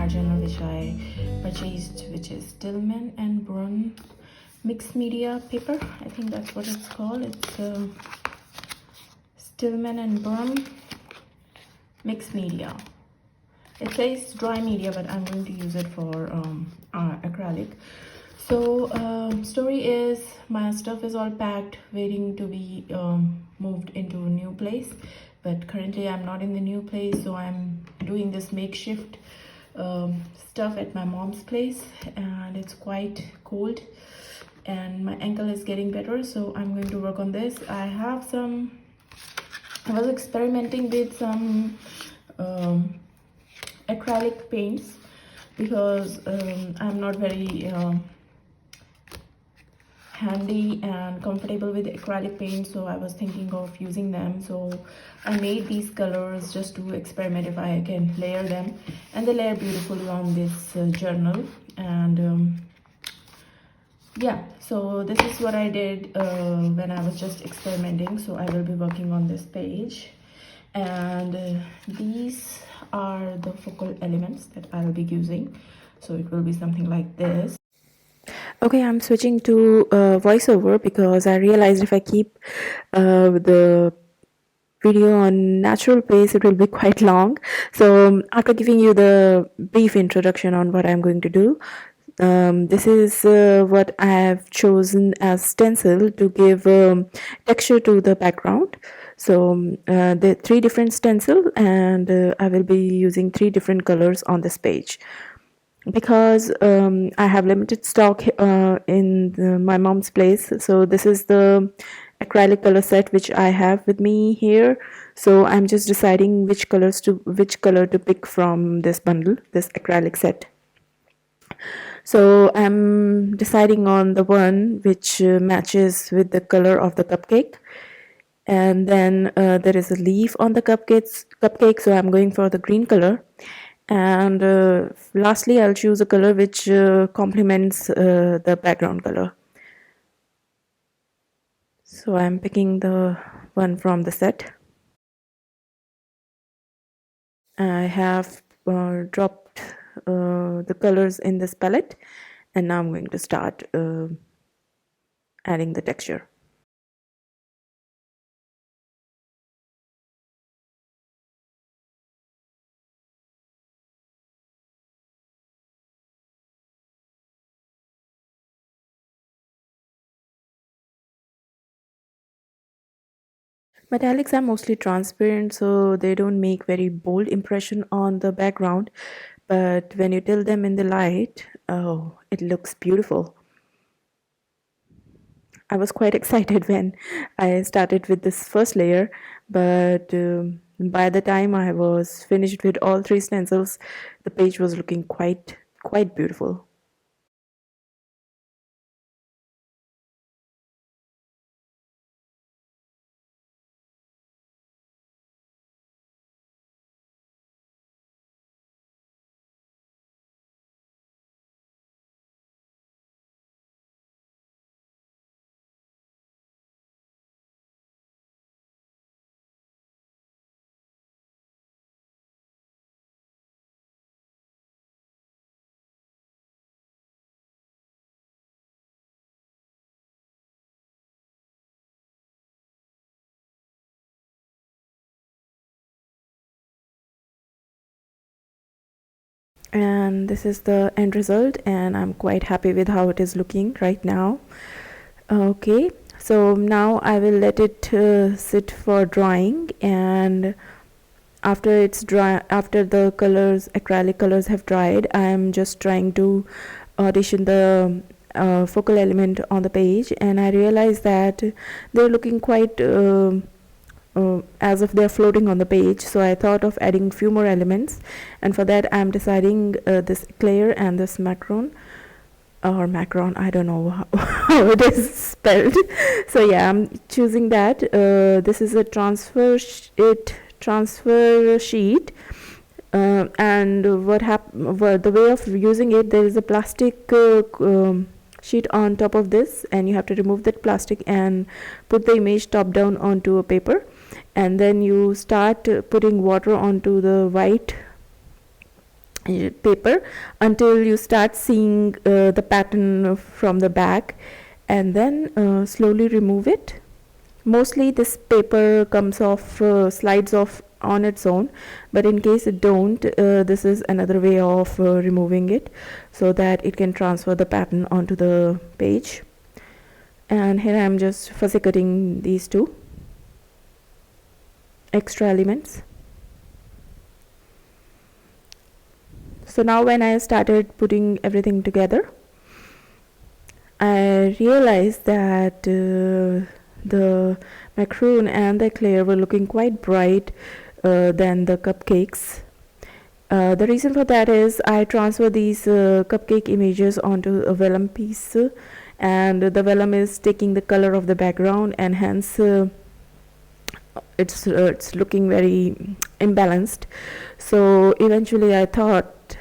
art journal which I purchased, which is Stillman and Brun mixed media paper. I think that's what it's called. It's Stillman and Brun mixed media. It says dry media, but I'm going to use it for acrylic. So story is, my stuff is all packed, waiting to be moved into a new place, but currently I'm not in the new place, so I'm doing this makeshift stuff at my mom's place, and it's quite cold and my ankle is getting better, so I'm going to work on this. I was experimenting with some acrylic paints because I'm not very handy and comfortable with acrylic paint, so I was thinking of using them. So I made these colors just to experiment if I can layer them, and they layer beautifully on this journal. And yeah, so this is what I did when I was just experimenting. So I will be working on this page, and these are the focal elements that I will be using. So it will be something like this. Okay, I'm switching to voiceover because I realized if I keep the video on natural pace, it will be quite long. So after giving you the brief introduction on what I'm going to do, this is what I have chosen as stencil to give texture to the background. So the 3 different stencil, and I will be using 3 different colors on this page because I have limited stock in my mom's place. So this is the acrylic color set which I have with me here. So I'm just deciding which color to pick from this bundle, this acrylic set. So I'm deciding on the one which matches with the color of the cupcake. And then there is a leaf on the cupcake, so I'm going for the green color. And lastly, I'll choose a color which complements the background color. So I'm picking the one from the set. I have dropped the colors in this palette, and now I'm going to start adding the texture. Metallics are mostly transparent, so they don't make very bold impression on the background, but when you tilt them in the light, oh, it looks beautiful. I was quite excited when I started with this first layer, but by the time I was finished with all 3 stencils, the page was looking quite beautiful. And this is the end result, and I'm quite happy with how it is looking right now. Okay, so now I will let it sit for drying, and after it's dry, after the acrylic colors have dried, I'm just trying to audition the focal element on the page, and I realized that they're looking quite as if they're floating on the page. So I thought of adding few more elements, and for that I'm deciding this eclair and this macron, I don't know how it is spelled. So yeah, I'm choosing that. This is a transfer sheet, and the way of using it, there is a plastic sheet on top of this, and you have to remove that plastic and put the image top down onto a paper, and then you start putting water onto the white paper until you start seeing the pattern from the back, and then slowly remove it. Mostly this paper comes off, slides off on its own, but in case it don't, this is another way of removing it so that it can transfer the pattern onto the page. And here I am just fussy cutting these two extra elements. So now when I started putting everything together, I realized that the macaroon and the eclair were looking quite bright than the cupcakes. The reason for that is I transferred these cupcake images onto a vellum piece, and the vellum is taking the color of the background, and hence it's looking very imbalanced. So eventually I thought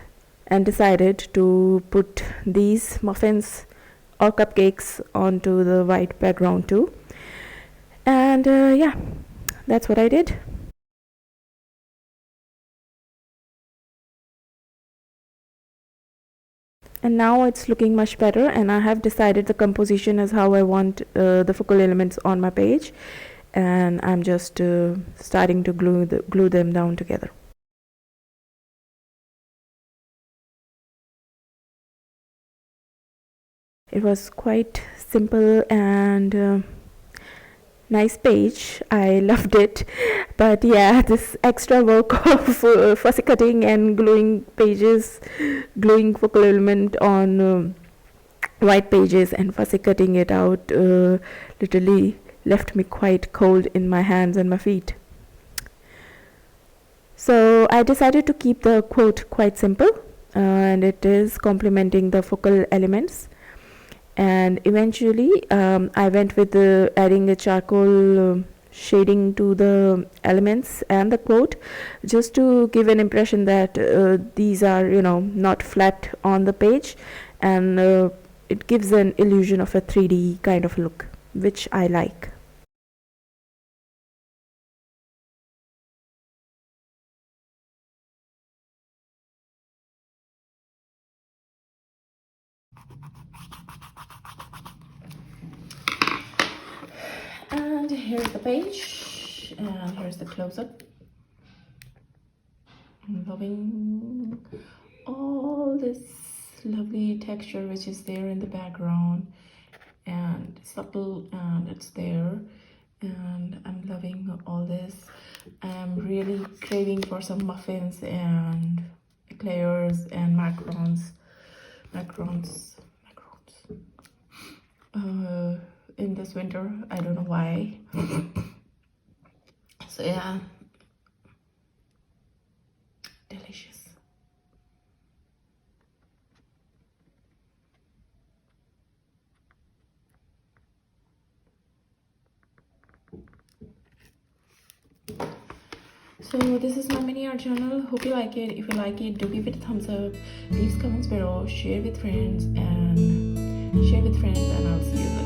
and decided to put these muffins or cupcakes onto the white background too. And yeah, that's what I did. And now it's looking much better, and I have decided the composition is how I want the focal elements on my page, and I'm just starting to glue them down together. It was quite simple and nice page. I loved it, but yeah, this extra work of fussy cutting and gluing pages, gluing focal element on white pages and fussy cutting it out literally left me quite cold in my hands and my feet. So I decided to keep the quote quite simple, and it is complementing the focal elements. And eventually I went with adding a charcoal shading to the elements and the quote, just to give an impression that these are, not flat on the page, and it gives an illusion of a 3D kind of look, which I like. And here's the page, and here's the close-up. I'm loving all this lovely texture which is there in the background, and subtle, and it's there, and I'm loving all this. I'm really craving for some muffins and eclairs and macarons in this winter. I don't know why. So yeah, delicious. So this is my mini art journal. Hope you like it. If you like it, do give it a thumbs up, leave comments below, share with friends, and I'll see you later.